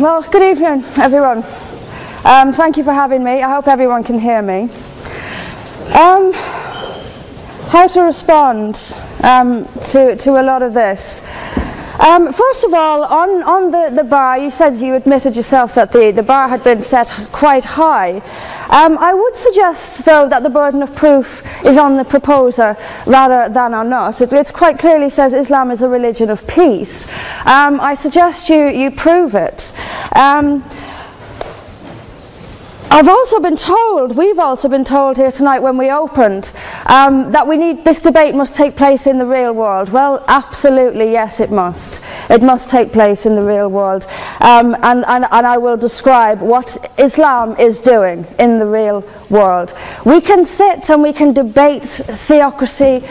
Well, good evening, everyone. Thank you for having me. I hope everyone can hear me. How to respond to a lot of this. First of all, on the bar, you said you admitted yourself that the bar had been set quite high. I would suggest, though, that the burden of proof is on the proposer rather than on us. It quite clearly says Islam is a religion of peace. I suggest you prove it. We've also been told here tonight when we opened that this debate must take place in the real world. Well, absolutely, yes, it must. It must take place in the real world. And I will describe what Islam is doing in the real world. We can sit and we can debate theocracy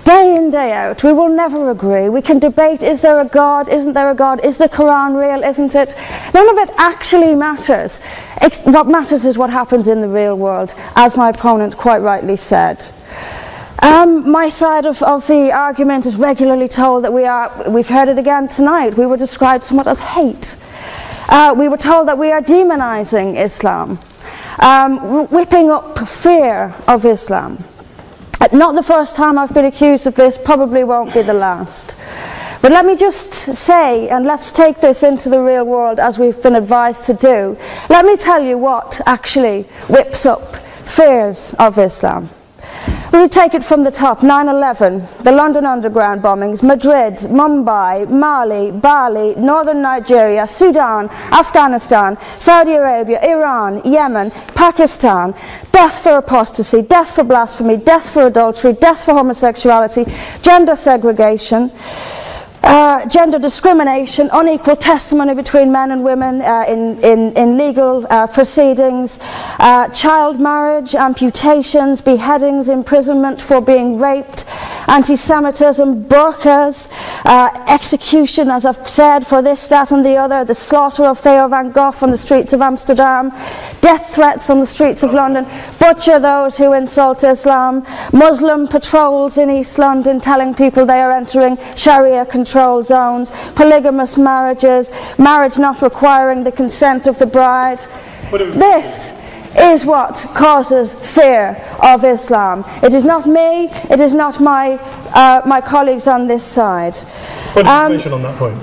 day in, day out. We will never agree. We can debate, is there a God, isn't there a God, is the Quran real, isn't it? None of it actually matters. What matters is what happens in the real world, as my opponent quite rightly said. My side of the argument is regularly told that we've heard it again tonight, we were described somewhat as hate. We were told that we are demonizing Islam, whipping up fear of Islam. Not the first time I've been accused of this, probably won't be the last. But let me just say, and let's take this into the real world as we've been advised to do, let me tell you what actually whips up fears of Islam. We take it from the top: 9/11, the London Underground bombings, Madrid, Mumbai, Mali, Bali, northern Nigeria, Sudan, Afghanistan, Saudi Arabia, Iran, Yemen, Pakistan, death for apostasy, death for blasphemy, death for adultery, death for homosexuality, gender segregation, gender discrimination, unequal testimony between men and women in legal proceedings, child marriage, amputations, beheadings, imprisonment for being raped, anti-Semitism, burqas, execution, as I've said, for this, that and the other, the slaughter of Theo van Gogh on the streets of Amsterdam, death threats on the streets of London, butcher those who insult Islam, Muslim patrols in East London telling people they are entering Sharia control zones, polygamous marriages, marriage not requiring the consent of the bride. This is what causes fear of Islam. It is not me, it is not my colleagues on this side. What information on that point?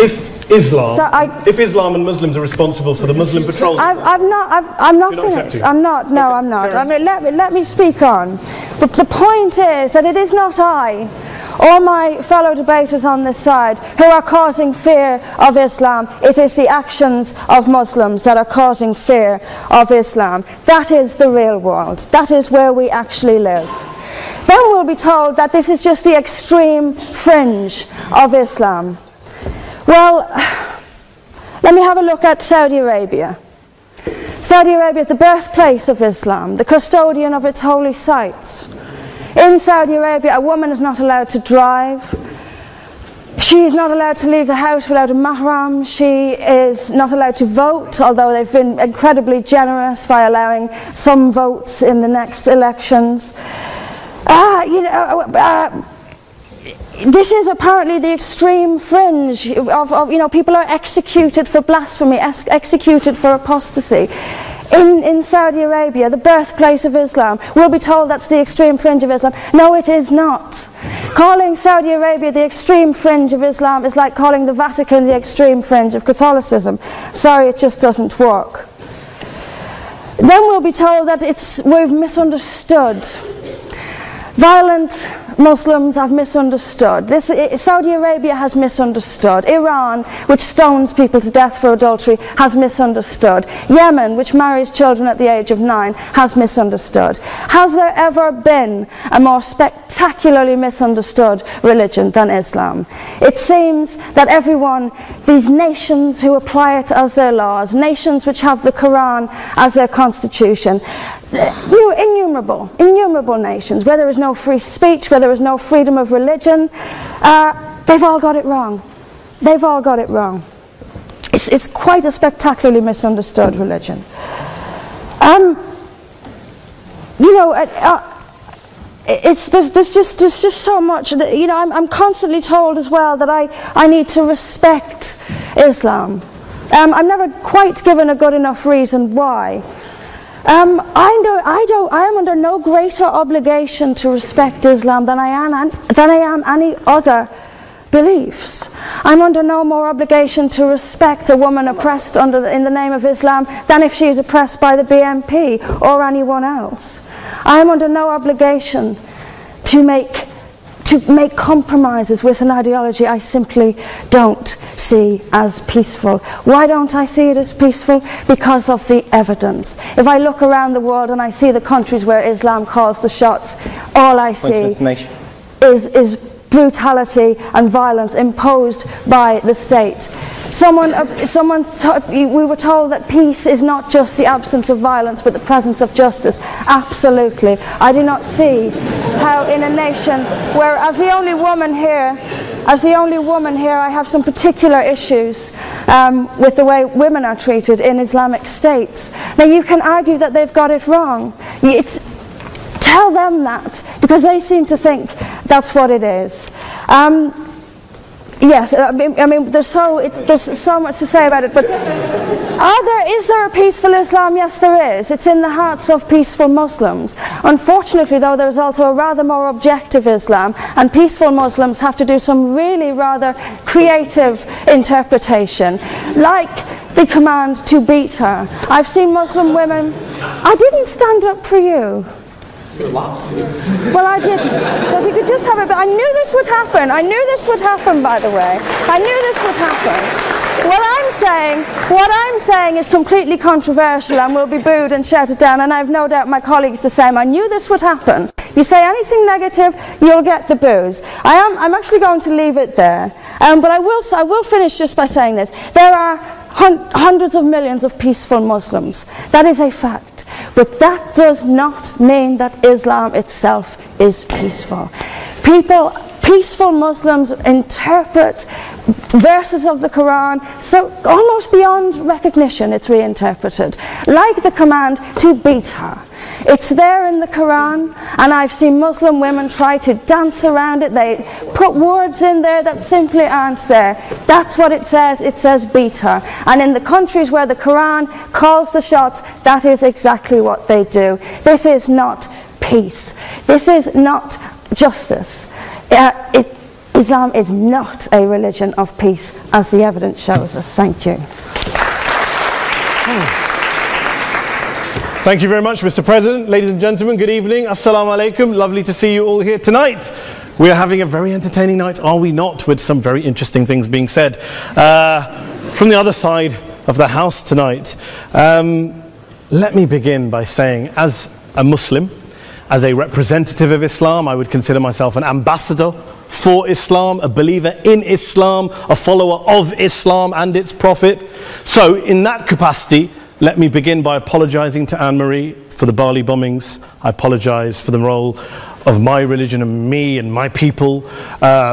If Islam and Muslims are responsible for the Muslim patrols, I'm not finished. I'm not. No, I'm not. I mean, let me speak on. But the point is that it is not I or my fellow debaters on this side who are causing fear of Islam. It is the actions of Muslims that are causing fear of Islam. That is the real world. That is where we actually live. Then we'll be told that this is just the extreme fringe of Islam. Well, let me have a look at Saudi Arabia. Saudi Arabia is the birthplace of Islam, the custodian of its holy sites. In Saudi Arabia, a woman is not allowed to drive. She is not allowed to leave the house without a mahram. She is not allowed to vote, although they've been incredibly generous by allowing some votes in the next elections. This is apparently the extreme fringe of people are executed for blasphemy, executed for apostasy. In Saudi Arabia, the birthplace of Islam, we'll be told that's the extreme fringe of Islam. No, it is not. Calling Saudi Arabia the extreme fringe of Islam is like calling the Vatican the extreme fringe of Catholicism. Sorry, it just doesn't work. Then we'll be told that we've misunderstood. Violent Muslims have misunderstood. Saudi Arabia has misunderstood. Iran, which stones people to death for adultery, has misunderstood. Yemen, which marries children at the age of 9, has misunderstood. Has there ever been a more spectacularly misunderstood religion than Islam? It seems that these nations who apply it as their laws, nations which have the Quran as their constitution, innumerable nations, where there is no free speech, where there is no freedom of religion, they've all got it wrong. They've all got it wrong. It's quite a spectacularly misunderstood religion. There's just so much. I'm constantly told as well that I need to respect Islam. I'm never quite given a good enough reason why. I am under no greater obligation to respect Islam than I am any other beliefs. I'm under no more obligation to respect a woman oppressed in the name of Islam than if she is oppressed by the BNP or anyone else. I am under no obligation to make compromises with an ideology I simply don't see as peaceful. Why don't I see it as peaceful? Because of the evidence. If I look around the world and I see the countries where Islam calls the shots, all I see is brutality and violence imposed by the state. We were told that peace is not just the absence of violence but the presence of justice. Absolutely. I do not see how in a nation where, as the only woman here, I have some particular issues with the way women are treated in Islamic states. Now you can argue that they've got it wrong. Tell them that, because they seem to think that's what it is. Yes, I mean there's so much to say about it, but is there a peaceful Islam? Yes, there is. It's in the hearts of peaceful Muslims. Unfortunately, though, there's also a rather more objective Islam, and peaceful Muslims have to do some really rather creative interpretation, like the command to beat her. I've seen Muslim women. I didn't stand up for you. You're allowed to. Well, I didn't. So if you could just have a bit. I knew this would happen. I knew this would happen, by the way. I knew this would happen. What I'm saying is completely controversial and will be booed and shouted down, and I have no doubt my colleagues the same. I knew this would happen. You say anything negative, you'll get the boos. I'm actually going to leave it there. But I will finish just by saying this. There are hundreds of millions of peaceful Muslims. That is a fact. But that does not mean that Islam itself is peaceful. Peaceful Muslims interpret verses of the Quran so almost beyond recognition. It's reinterpreted, like the command to beat her. It's there in the Quran, and I've seen Muslim women try to dance around it. They put words in there that simply aren't there. That's what it says. It says beat her. And in the countries where the Quran calls the shots, that is exactly what they do. This is not peace. This is not justice. Islam is not a religion of peace, as the evidence shows us. Thank you. Thank you very much, Mr. President. Ladies and gentlemen, good evening. Assalamu alaikum. Lovely to see you all here tonight. We are having a very entertaining night, are we not, with some very interesting things being said from the other side of the house tonight. Let me begin by saying, as a Muslim, as a representative of Islam, I would consider myself an ambassador for Islam, a believer in Islam, a follower of Islam and its Prophet. So in that capacity, let me begin by apologizing to Anne-Marie for the Bali bombings. I apologize for the role of my religion and me and my people,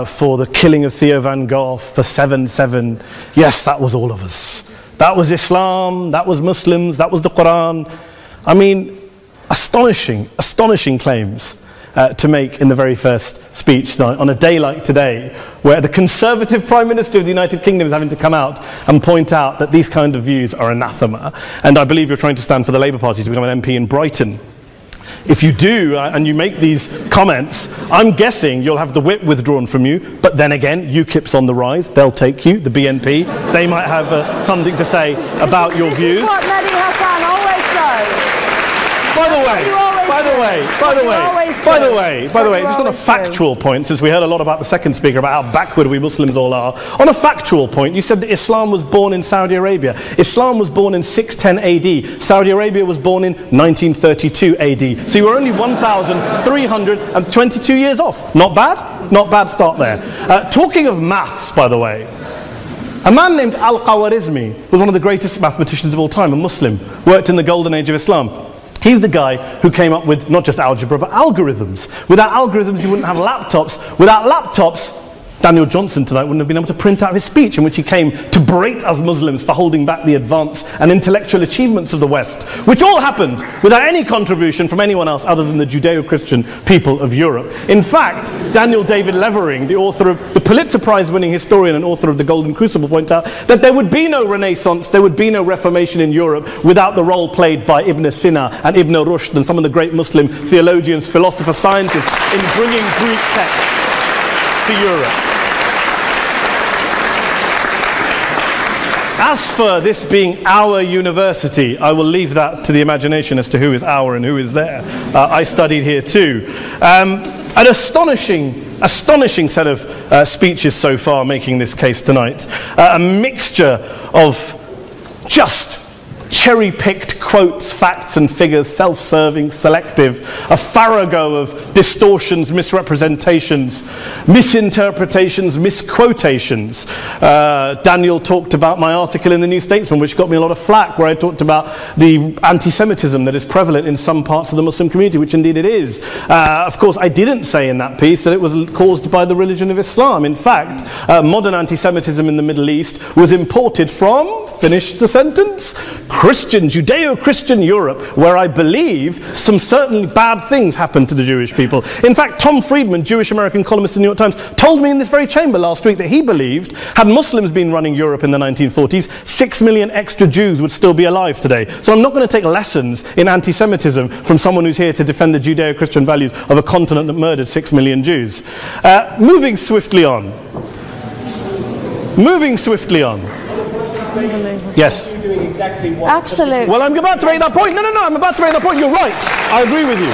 for the killing of Theo van Gogh, for 7/7. Yes, that was all of us. That was Islam, that was Muslims, that was the Quran. I mean, astonishing claims to make in the very first speech tonight, on a day like today, where the Conservative Prime Minister of the United Kingdom is having to come out and point out that these kind of views are anathema. And I believe you're trying to stand for the Labour Party to become an MP in Brighton. If you do, and you make these comments, I'm guessing you'll have the whip withdrawn from you, but then again, UKIP's on the rise, they'll take you, the BNP, they might have something to say about your views. This is what Mehdi Hassan always does. By the way, just on a factual point, since we heard a lot about the second speaker, about how backward we Muslims all are, on a factual point, you said that Islam was born in Saudi Arabia. Islam was born in 610 AD. Saudi Arabia was born in 1932 AD. So you were only 1,322 years off. Not bad? Not bad start there. Talking of maths, by the way, a man named Al-Khawarizmi was one of the greatest mathematicians of all time, a Muslim, worked in the golden age of Islam. He's the guy who came up with not just algebra, but algorithms. Without algorithms, you wouldn't have laptops. Without laptops, Daniel Johnson tonight wouldn't have been able to print out his speech in which he came to berate us Muslims for holding back the advance and intellectual achievements of the West, which all happened without any contribution from anyone else other than the Judeo-Christian people of Europe. In fact, Daniel David Levering, the author of the Pulitzer Prize-winning historian and author of The Golden Crucible, points out that there would be no Renaissance, there would be no Reformation in Europe without the role played by Ibn Sina and Ibn Rushd and some of the great Muslim theologians, philosophers, scientists in bringing Greek texts to Europe. As for this being our university, I will leave that to the imagination as to who is our and who is there. I studied here too. An astonishing set of speeches so far making this case tonight. A mixture of just cherry-picked quotes, facts and figures, self-serving, selective, a farrago of distortions, misrepresentations, misinterpretations, misquotations. Daniel talked about my article in the New Statesman, which got me a lot of flack, where I talked about the anti-Semitism that is prevalent in some parts of the Muslim community, which indeed it is. Of course, I didn't say in that piece that it was caused by the religion of Islam. In fact, modern anti-Semitism in the Middle East was imported from, finish the sentence, Christian, Judeo-Christian Europe, where I believe some certainly bad things happened to the Jewish people. In fact, Tom Friedman, Jewish-American columnist in the New York Times, told me in this very chamber last week that he believed, had Muslims been running Europe in the 1940s, 6 million extra Jews would still be alive today. So I'm not going to take lessons in anti-Semitism from someone who's here to defend the Judeo-Christian values of a continent that murdered 6 million Jews. Moving swiftly on. Yes. You're doing exactly what. Absolutely. Well, I'm about to make that point. No, I'm about to make that point. You're right. I agree with you.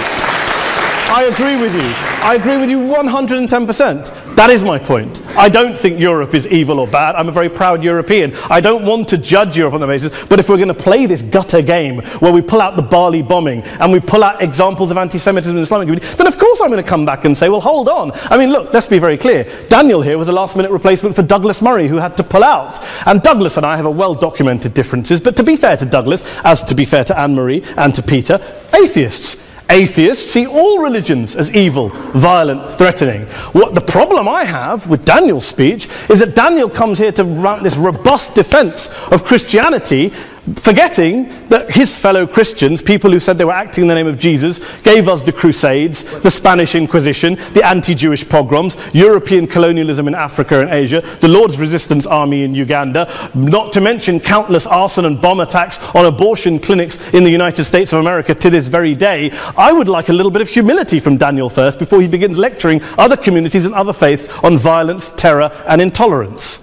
I agree with you 110%. That is my point. I don't think Europe is evil or bad. I'm a very proud European. I don't want to judge Europe on that basis, but if we're going to play this gutter game where we pull out the Bali bombing and we pull out examples of anti-Semitism in the Islamic community, then of course I'm going to come back and say, well, hold on. I mean, look, let's be very clear. Daniel here was a last-minute replacement for Douglas Murray, who had to pull out. And Douglas and I have a well-documented differences, but to be fair to Douglas, as to be fair to Anne-Marie and to Peter, atheists. Atheists see all religions as evil, violent, threatening. What the problem I have with Daniel's speech is that Daniel comes here to run this robust defense of Christianity, forgetting that his fellow Christians, people who said they were acting in the name of Jesus, gave us the Crusades, the Spanish Inquisition, the anti-Jewish pogroms, European colonialism in Africa and Asia, the Lord's Resistance Army in Uganda, not to mention countless arson and bomb attacks on abortion clinics in the United States of America to this very day. I would like a little bit of humility from Daniel first before he begins lecturing other communities and other faiths on violence, terror and intolerance.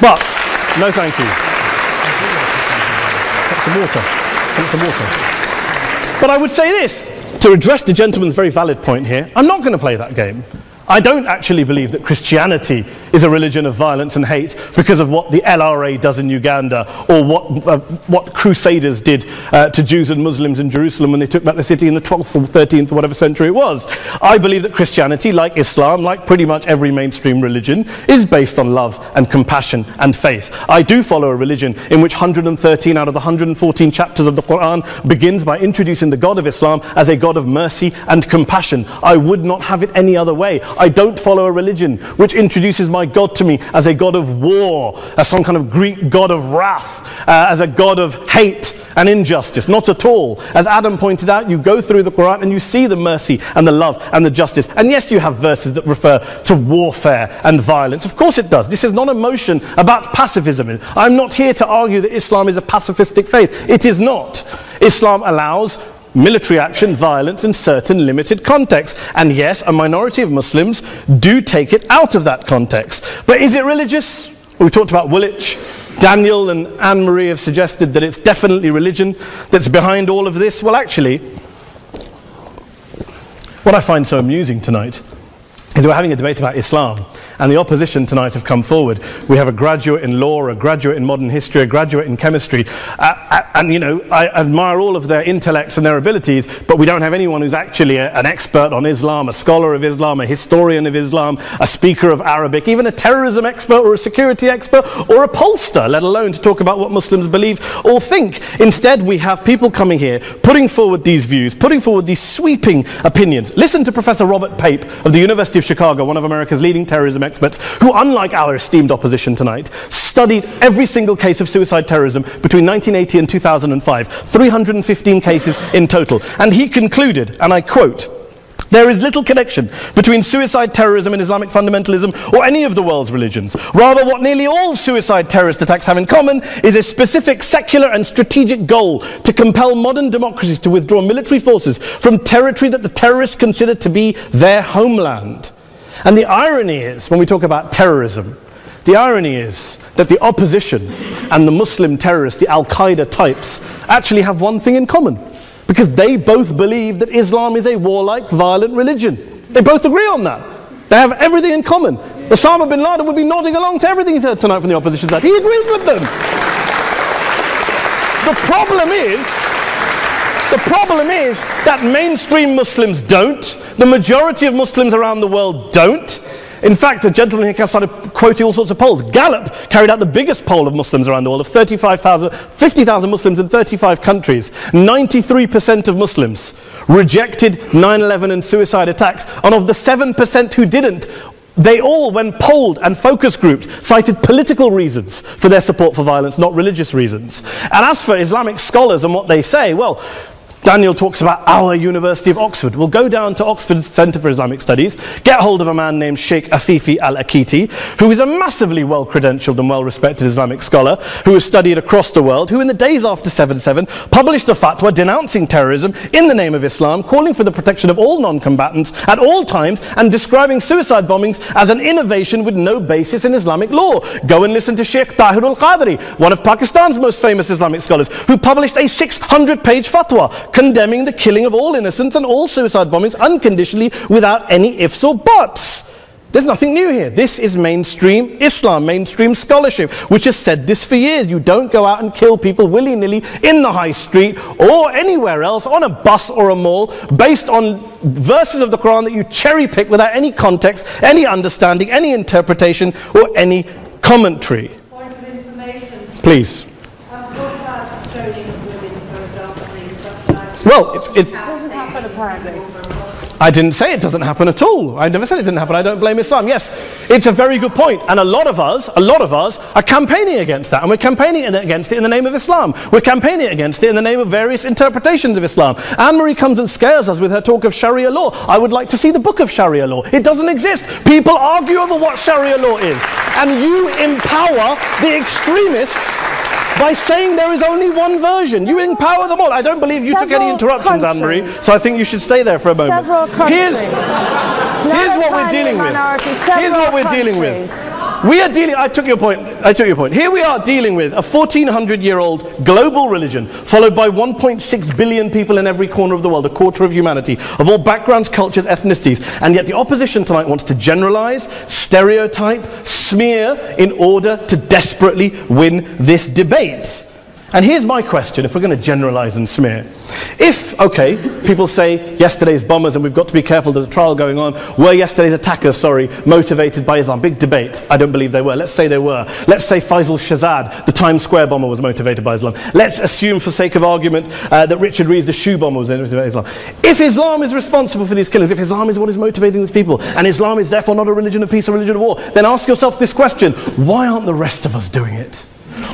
But, no thank you. Some water. But I would say this, to address the gentleman's very valid point here, I'm not going to play that game. I don't actually believe that Christianity is a religion of violence and hate because of what the LRA does in Uganda or what Crusaders did to Jews and Muslims in Jerusalem when they took back the city in the 12th or 13th or whatever century it was. I believe that Christianity, like Islam, like pretty much every mainstream religion, is based on love and compassion and faith. I do follow a religion in which 113 out of the 114 chapters of the Quran begins by introducing the God of Islam as a God of mercy and compassion. I would not have it any other way. I don't follow a religion which introduces my God to me as a God of war, as some kind of Greek God of wrath, as a God of hate and injustice. Not at all. As Adam pointed out, you go through the Quran and you see the mercy and the love and the justice. And yes, you have verses that refer to warfare and violence. Of course it does. This is not a motion about pacifism. I'm not here to argue that Islam is a pacifistic faith. It is not. Islam allows military action, violence in certain limited contexts. And yes, a minority of Muslims do take it out of that context. But is it religious? We talked about Woolwich. Daniel and Anne-Marie have suggested that it's definitely religion that's behind all of this. Well, actually, what I find so amusing tonight is we're having a debate about Islam, and the opposition tonight have come forward. We have a graduate in law, a graduate in modern history, a graduate in chemistry, and you know, I admire all of their intellects and their abilities, but we don't have anyone who's actually an expert on Islam, a scholar of Islam, a historian of Islam, a speaker of Arabic, even a terrorism expert or a security expert or a pollster, let alone to talk about what Muslims believe or think. Instead, we have people coming here, putting forward these views, putting forward these sweeping opinions. Listen to Professor Robert Pape of the University of Chicago, one of America's leading terrorism experts, who, unlike our esteemed opposition tonight, studied every single case of suicide terrorism between 1980 and 2005, 315 cases in total. And he concluded, and I quote, "There is little connection between suicide terrorism and Islamic fundamentalism or any of the world's religions. Rather, what nearly all suicide terrorist attacks have in common is a specific secular and strategic goal to compel modern democracies to withdraw military forces from territory that the terrorists consider to be their homeland." And the irony is, when we talk about terrorism, the irony is that the opposition and the Muslim terrorists, the Al-Qaeda types, actually have one thing in common. Because they both believe that Islam is a warlike, violent religion. They both agree on that. They have everything in common. Osama bin Laden would be nodding along to everything he's heard tonight from the opposition side. He agrees with them. The problem is that mainstream Muslims don't. The majority of Muslims around the world don't. In fact, a gentleman here started quoting all sorts of polls. Gallup carried out the biggest poll of Muslims around the world, of 50,000 Muslims in 35 countries. 93% of Muslims rejected 9/11 and suicide attacks. And of the 7% who didn't, they all, when polled and focus grouped, cited political reasons for their support for violence, not religious reasons. And as for Islamic scholars and what they say, well, Daniel talks about our University of Oxford. We'll go down to Oxford's Centre for Islamic Studies, get hold of a man named Sheikh Afifi al-Akiti, who is a massively well-credentialed and well-respected Islamic scholar, who has studied across the world, who in the days after 7/7 published a fatwa denouncing terrorism in the name of Islam, calling for the protection of all non-combatants at all times, and describing suicide bombings as an innovation with no basis in Islamic law. Go and listen to Sheikh Tahir al-Qadri, one of Pakistan's most famous Islamic scholars, who published a 600-page fatwa condemning the killing of all innocents and all suicide bombings unconditionally without any ifs or buts. There's nothing new here. This is mainstream Islam, mainstream scholarship, which has said this for years. You don't go out and kill people willy-nilly in the high street or anywhere else, on a bus or a mall, based on verses of the Quran that you cherry-pick without any context, any understanding, any interpretation, or any commentary. Point of information. Please. Well, it doesn't happen apparently. I didn't say it doesn't happen at all. I never said it didn't happen. I don't blame Islam. Yes, it's a very good point. And a lot of us are campaigning against that. And we're campaigning against it in the name of Islam. We're campaigning against it in the name of various interpretations of Islam. Anne-Marie comes and scares us with her talk of Sharia law. I would like to see the book of Sharia law. It doesn't exist. People argue over what Sharia law is. And you empower the extremists by saying there is only one version. You empower them all. I don't believe you took any interruptions, Anne-Marie, so I think you should stay there for a moment. Several countries. Here's what we're dealing with. Here's what we're dealing with. We are dealing, I took your point. Here we are dealing with a 1400-year-old global religion, followed by 1.6 billion people in every corner of the world, a quarter of humanity, of all backgrounds, cultures, ethnicities. And yet the opposition tonight wants to generalize, stereotype, smear in order to desperately win this debate. And here's my question, if we're going to generalize and smear. If, okay, people say yesterday's bombers, and we've got to be careful, there's a trial going on, were yesterday's attackers, motivated by Islam? Big debate. I don't believe they were. Let's say they were. Let's say Faisal Shahzad, the Times Square bomber, was motivated by Islam. Let's assume, for sake of argument, that Richard Reeves, the shoe bomber, was motivated by Islam. If Islam is responsible for these killings, if Islam is what is motivating these people, and Islam is therefore not a religion of peace, a religion of war, then ask yourself this question: why aren't the rest of us doing it?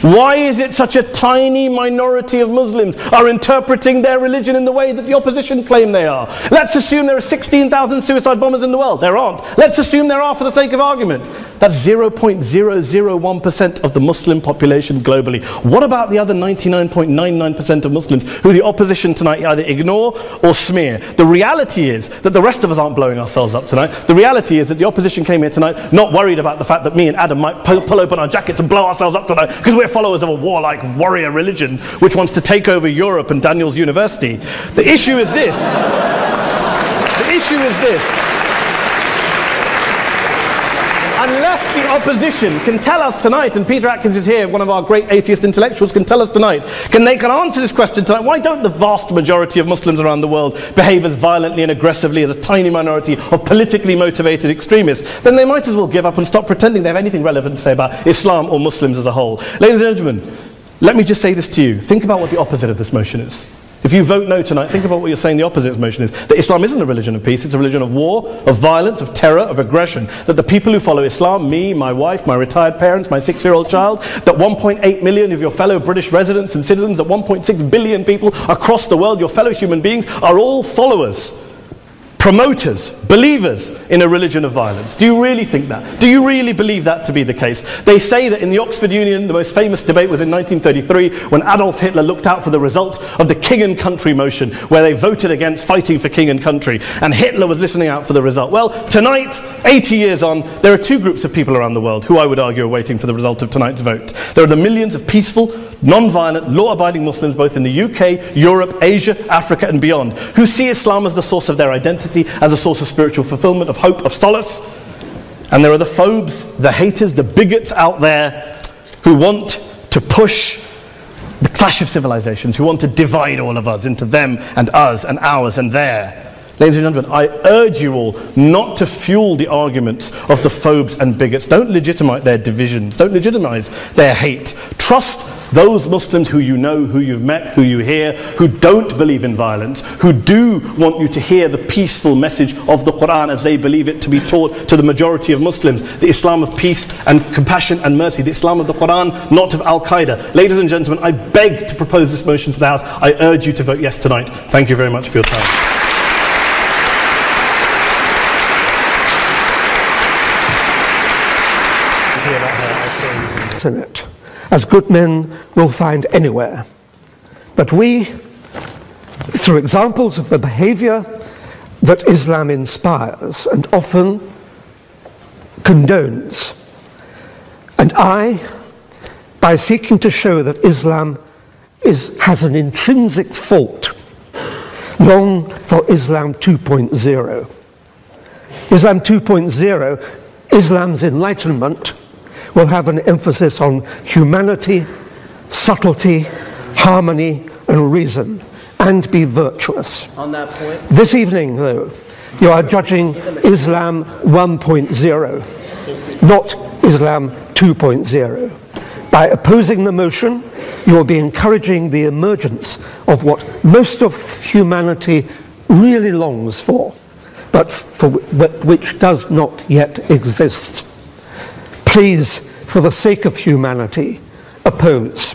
Why is it such a tiny minority of Muslims are interpreting their religion in the way that the opposition claim they are? Let's assume there are 16,000 suicide bombers in the world. There aren't. Let's assume there are for the sake of argument. That's 0.001% of the Muslim population globally. What about the other 99.99% of Muslims who the opposition tonight either ignore or smear? The reality is that the rest of us aren't blowing ourselves up tonight. The reality is that the opposition came here tonight not worried about the fact that me and Adam might pull open our jackets and blow ourselves up tonight because we're followers of a warlike warrior religion which wants to take over Europe and Daniel's university. The issue is this. The issue is this. Unless the opposition can tell us tonight, and Peter Atkins is here, one of our great atheist intellectuals, can tell us tonight, can answer this question tonight: why don't the vast majority of Muslims around the world behave as violently and aggressively as a tiny minority of politically motivated extremists? Then they might as well give up and stop pretending they have anything relevant to say about Islam or Muslims as a whole. Ladies and gentlemen, let me just say this to you. Think about what the opposite of this motion is. If you vote no tonight, think about what you're saying the opposite motion is. That Islam isn't a religion of peace, it's a religion of war, of violence, of terror, of aggression. That the people who follow Islam, me, my wife, my retired parents, my 6-year-old child, that 1.8 million of your fellow British residents and citizens, that 1.6 billion people across the world, your fellow human beings, are all followers, promoters, believers in a religion of violence. Do you really think that? Do you really believe that to be the case? They say that in the Oxford Union, the most famous debate was in 1933 when Adolf Hitler looked out for the result of the King and Country motion, where they voted against fighting for king and country, and Hitler was listening out for the result. Well, tonight, 80 years on, there are two groups of people around the world who I would argue are waiting for the result of tonight's vote. There are the millions of peaceful, non-violent, law-abiding Muslims both in the UK, Europe, Asia, Africa and beyond, who see Islam as the source of their identity, as a source of spiritual fulfillment, of hope, of solace. And there are the phobes, the haters, the bigots out there who want to push the clash of civilizations, who want to divide all of us into them and us and ours and their. Ladies and gentlemen, I urge you all not to fuel the arguments of the phobes and bigots. Don't legitimize their divisions. Don't legitimize their hate. Trust those Muslims who you know, who you've met, who you hear, who don't believe in violence, who do want you to hear the peaceful message of the Quran as they believe it to be taught to the majority of Muslims. The Islam of peace and compassion and mercy. The Islam of the Quran, not of Al-Qaeda. Ladies and gentlemen, I beg to propose this motion to the House. I urge you to vote yes tonight. Thank you very much for your time. In it, as good men will find anywhere. But we, through examples of the behavior that Islam inspires and often condones, and by seeking to show that Islam has an intrinsic fault, long for Islam 2.0. Islam 2.0, Islam's enlightenment, will have an emphasis on humanity, subtlety, harmony, and reason, and be virtuous. On that point, this evening, though, you are judging Islam 1.0, not Islam 2.0. By opposing the motion, you will be encouraging the emergence of what most of humanity really longs for, but which does not yet exist. Please, for the sake of humanity, oppose.